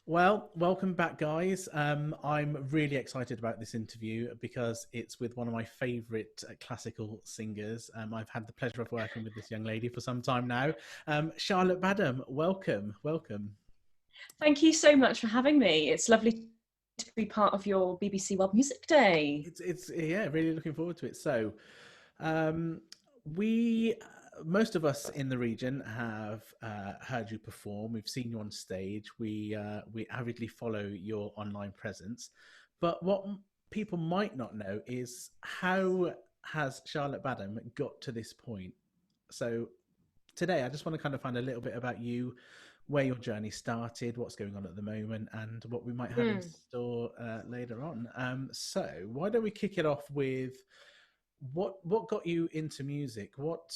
Well, welcome back, guys. I'm really excited about this interview because it's with one of my favourite classical singers. I've had the pleasure of working with this young lady for some time now. Charlotte Badham, welcome, welcome. Thank you so much for having me. It's lovely to be part of your BBC World Music Day. It's yeah, really looking forward to it. So, um, we most of us in the region have heard you perform. We've seen you on stage. We avidly follow your online presence. But what people might not know is how has Charlotte Badham got to this point. So today, I just want to kind of find a little bit about you, where your journey started, what's going on at the moment, and what we might have in Mm. store later on. So why don't we kick it off with what got you into music? What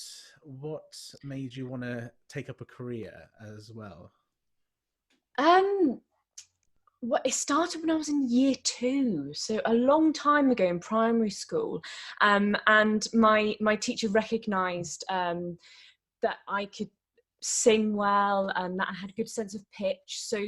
made you want to take up a career as well? Um, well, it started when I was in year two, so a long time ago in primary school. And my teacher recognised that I could sing well and that I had a good sense of pitch. So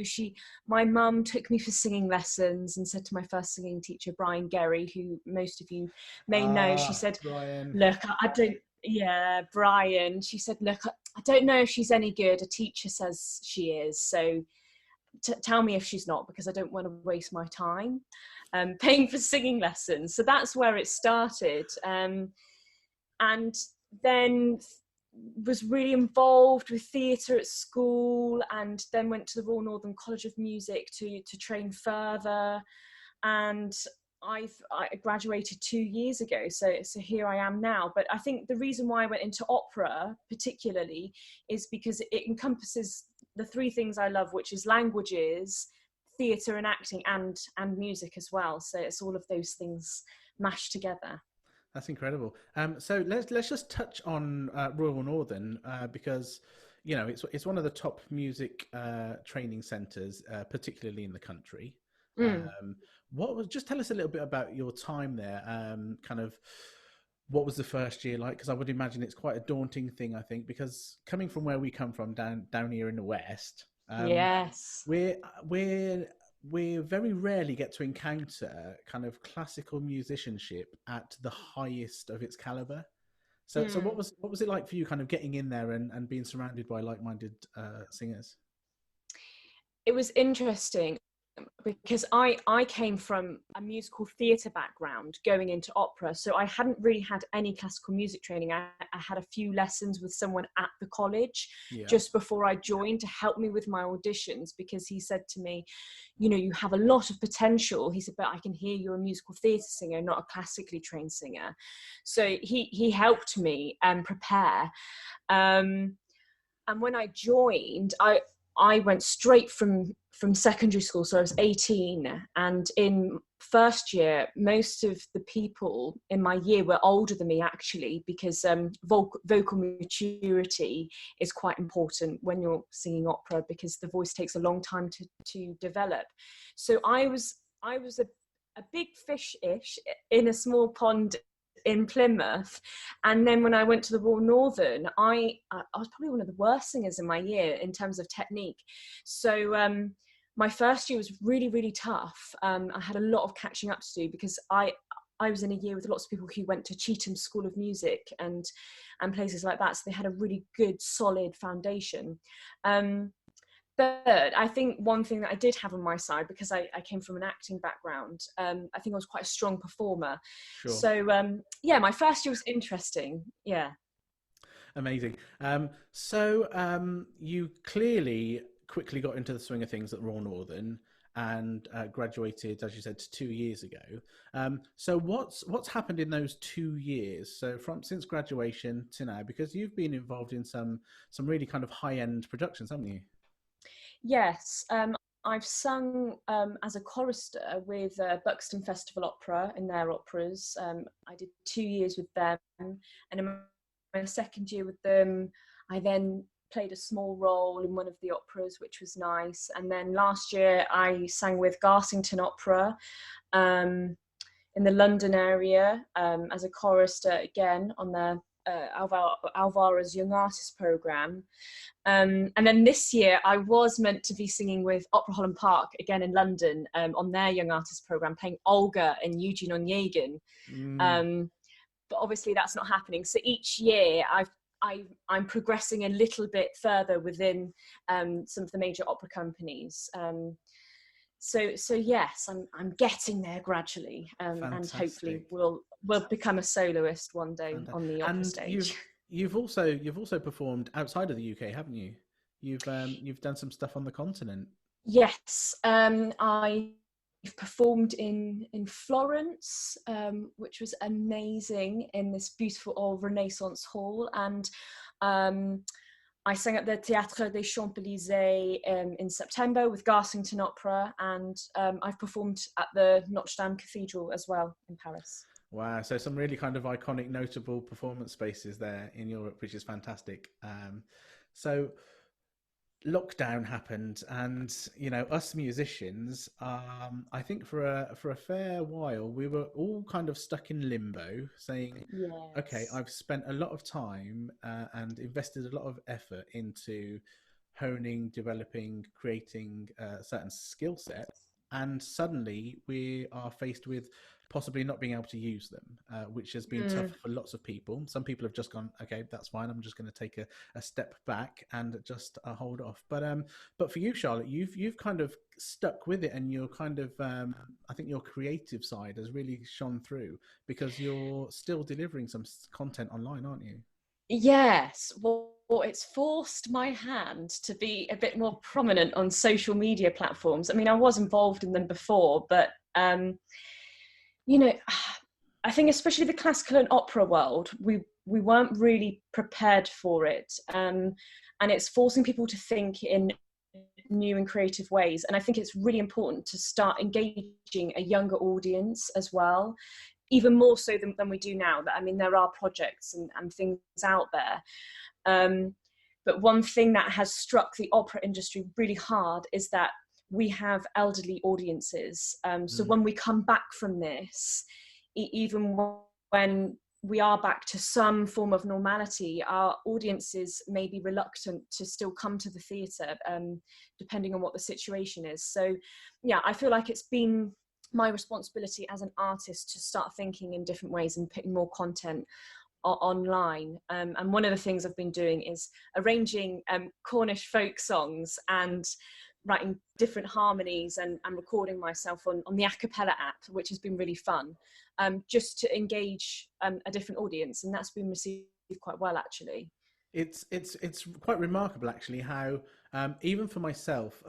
my mum took me for singing lessons and said to my first singing teacher, Brian Gerry, who most of you may know, she Ah, said, Brian. look, I don't, yeah, Brian, she said, look, I don't know if she's any good. A teacher says she is. So tell me if she's not, because I don't want to waste my time paying for singing lessons. So that's where it started. And then was really involved with theatre at school, and then went to the Royal Northern College of Music to train further. And I graduated 2 years ago, so here I am now. But I think the reason why I went into opera particularly is because it encompasses the three things I love, which is languages, theatre and acting, and music as well. So it's all of those things mashed together. That's incredible. So let's just touch on Royal Northern because you know it's one of the top music training centres, particularly in the country. Mm. What was just tell us a little bit about your time there? Kind of what was the first year like? Because I would imagine it's quite a daunting thing. I think because coming from where we come from down here in the west, Yes. we're we're we very rarely get to encounter kind of classical musicianship at the highest of its caliber. So Mm. what was it like for you, kind of getting in there and being surrounded by like-minded singers? It was interesting because I came from a musical theatre background going into opera, so I hadn't really had any classical music training. I had a few lessons with someone at the college Yeah, just before I joined to help me with my auditions, because he said to me, you know, you have a lot of potential. He said, but I can hear you're a musical theatre singer, not a classically trained singer. So he helped me prepare. Um, and when I joined, I went straight from secondary school, so I was 18, and in first year most of the people in my year were older than me, actually, because vocal maturity is quite important when you're singing opera, because the voice takes a long time to develop. So I was a big fish-ish in a small pond in Plymouth. And then when I went to the Royal Northern, I was probably one of the worst singers in my year in terms of technique. So my first year was really, really tough. I had a lot of catching up to do, because I was in a year with lots of people who went to Cheetham School of Music and places like that. So they had a really good, solid foundation. But I think one thing that I did have on my side, because I came from an acting background, I think I was quite a strong performer. sure. So yeah, my first year was interesting. Yeah. Amazing. You clearly quickly got into the swing of things at Royal Northern and graduated, as you said, 2 years ago. So what's happened in those 2 years? So from since graduation to now, because you've been involved in some really kind of high end productions, haven't you? Yes. I've sung as a chorister with Buxton Festival Opera in their operas. I did 2 years with them, and in my second year with them, I then played a small role in one of the operas, which was nice. And then last year, I sang with Garsington Opera um, in the London area as a chorister again on their Alvarez Young Artist Programme. And then this year I was meant to be singing with Opera Holland Park again in London on their Young Artist Programme, playing Olga and Eugene Onegin. But obviously that's not happening. So each year I'm progressing a little bit further within some of the major opera companies. So yes, I'm getting there gradually, and hopefully we'll become a soloist one day on the opera stage. You've also performed outside of the UK, haven't you? You've done some stuff on the continent. Yes, I've performed in Florence, which was amazing, in this beautiful old Renaissance hall, and I sang at the Théâtre des Champs-Elysées in September with Garsington Opera, and I've performed at the Notre Dame Cathedral as well in Paris. Wow, so some really kind of iconic, notable performance spaces there in Europe, which is fantastic. So lockdown happened, and us musicians, I think for a fair while we were all kind of stuck in limbo, saying, yes, okay, I've spent a lot of time and invested a lot of effort into honing, developing, creating a certain skill set, and suddenly we are faced with possibly not being able to use them, which has been tough for lots of people. Some people have just gone, okay, that's fine, I'm just going to take a step back and just hold off. But for you, Charlotte, you've kind of stuck with it, and you're kind of I think your creative side has really shone through, because you're still delivering some content online, aren't you? Yes, well, it's forced my hand to be a bit more prominent on social media platforms. I mean, I was involved in them before, but I think especially the classical and opera world, we weren't really prepared for it, and it's forcing people to think in new and creative ways. And I think it's really important to start engaging a younger audience as well, even more so than we do now. I mean, there are projects and things out there, but one thing that has struck the opera industry really hard is that we have elderly audiences. So when we come back from this, even when we are back to some form of normality, our audiences may be reluctant to still come to the theatre, depending on what the situation is. So yeah, I feel like it's been my responsibility as an artist to start thinking in different ways and putting more content online. And one of the things I've been doing is arranging Cornish folk songs and writing different harmonies and recording myself on the a cappella app, which has been really fun, just to engage a different audience, and that's been received quite well, actually. It's quite remarkable, actually, how even for myself,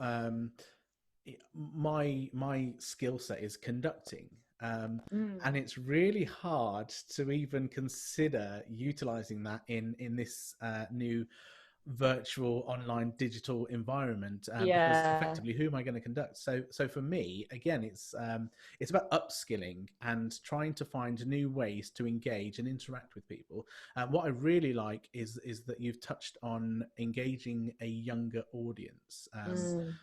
my skill set is conducting, and it's really hard to even consider utilizing that in this new virtual online digital environment, because effectively, who am I going to conduct? So for me, again, it's about upskilling and trying to find new ways to engage and interact with people. What I really like is that you've touched on engaging a younger audience.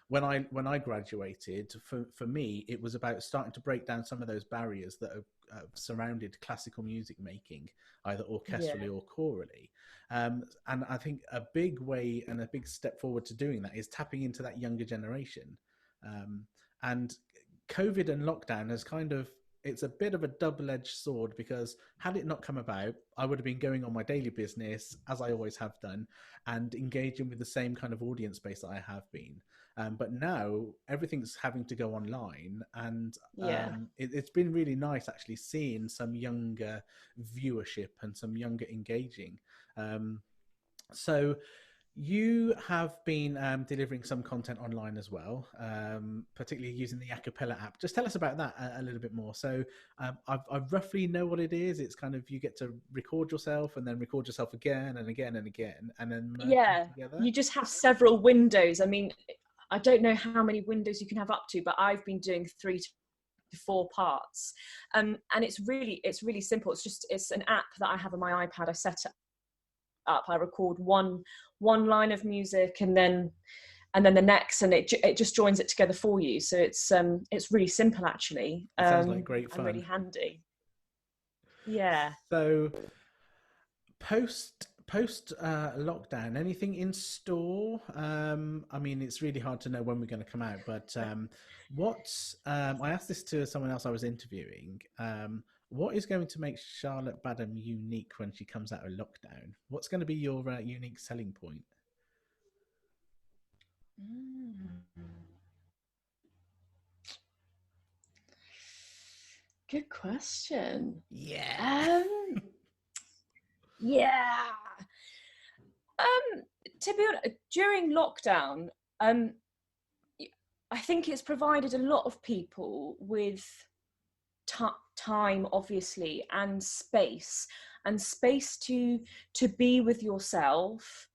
When I graduated, for me, it was about starting to break down some of those barriers that have surrounded classical music making, either orchestrally or chorally. And I think a big way and a big step forward to doing that is tapping into that younger generation. And COVID and lockdown has it's a bit of a double-edged sword, because had it not come about, I would have been going on my daily business, as I always have done, and engaging with the same kind of audience base that I have been. But now everything's having to go online, and it's been really nice actually seeing some younger viewership and some younger engaging. So you have been delivering some content online as well, particularly using the a cappella app. Just tell us about that a little bit more. So I roughly know what it is. It's kind of, you get to record yourself and then record yourself again and again and again, and then merge them together. You just have several windows. I mean, I don't know how many windows you can have up to, but I've been doing 3 to 4 parts, and it's really simple. It's an app that I have on my iPad. I set it up. I record one line of music and then the next, and it just joins it together for you. So it's really simple, actually. It sounds like great fun. And really handy. Yeah. So Post lockdown, anything in store? I mean, it's really hard to know when we're going to come out, but I asked this to someone else I was interviewing. What is going to make Charlotte Badham unique when she comes out of lockdown? What's going to be your unique selling point? Good question. Yeah. Yeah. To be honest, during lockdown, I think it's provided a lot of people with time, obviously, and space to be with yourself.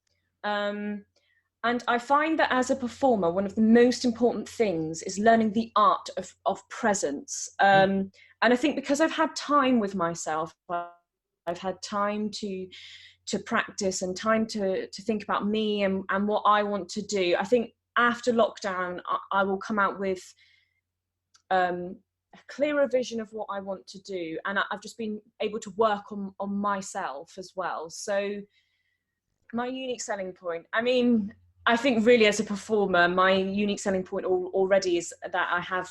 And I find that as a performer, one of the most important things is learning the art of presence. And I think because I've had time with myself, I've had time to practice and time to think about me and what I want to do. I think after lockdown, I will come out with a clearer vision of what I want to do. And I've just been able to work on myself as well. So my unique selling point, I mean, I think really as a performer, my unique selling point already is that I have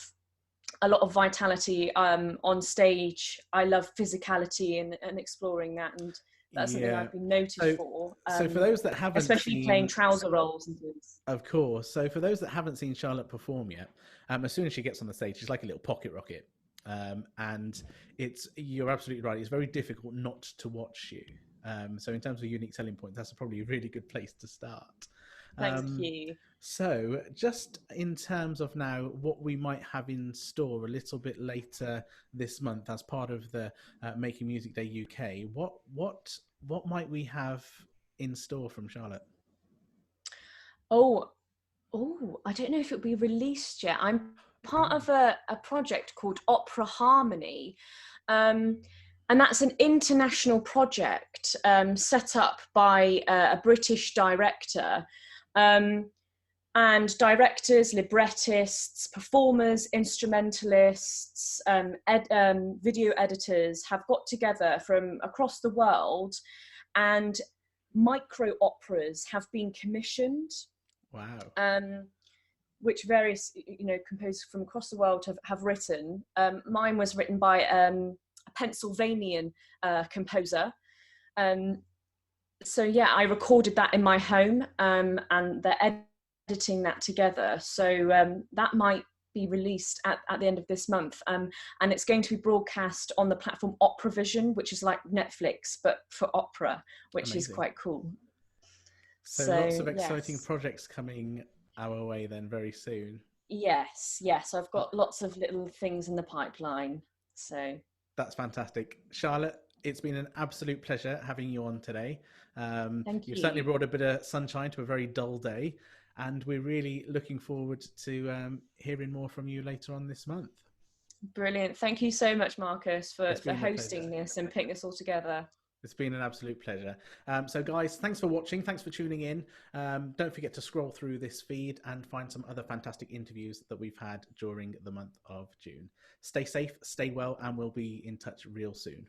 a lot of vitality on stage. I love physicality and exploring that, and that's something I've been noted for. So for those that haven't especially playing trouser roles and things. Of course. So for those that haven't seen Charlotte perform yet, as soon as she gets on the stage, she's like a little pocket rocket. And you're absolutely right. It's very difficult not to watch you. So in terms of unique selling points, that's probably a really good place to start. Thank you. So just in terms of now what we might have in store a little bit later this month as part of the Making Music Day UK, what might we have in store from Charlotte? Oh, I don't know if it'll be released yet. I'm part of a project called Opera Harmony. And that's an international project set up by a British director. And directors, librettists, performers, instrumentalists, video editors have got together from across the world, and micro operas have been commissioned. Wow. Which various composers from across the world have written. Mine was written by a Pennsylvanian composer. So yeah, I recorded that in my home, and they're editing that together. So that might be released at the end of this month, and it's going to be broadcast on the platform Operavision, which is like Netflix but for opera, which Amazing. is quite cool. So lots of exciting projects coming our way then very soon. Yes, I've got lots of little things in the pipeline. So that's fantastic. Charlotte, it's been an absolute pleasure having you on today. Thank you. You've certainly brought a bit of sunshine to a very dull day, and we're really looking forward to hearing more from you later on this month. Brilliant. Thank you so much, Marcus, for hosting this and putting this all together. It's been an absolute pleasure. So guys, thanks for watching. Thanks for tuning in. Don't forget to scroll through this feed and find some other fantastic interviews that we've had during the month of June. Stay safe, stay well, and we'll be in touch real soon.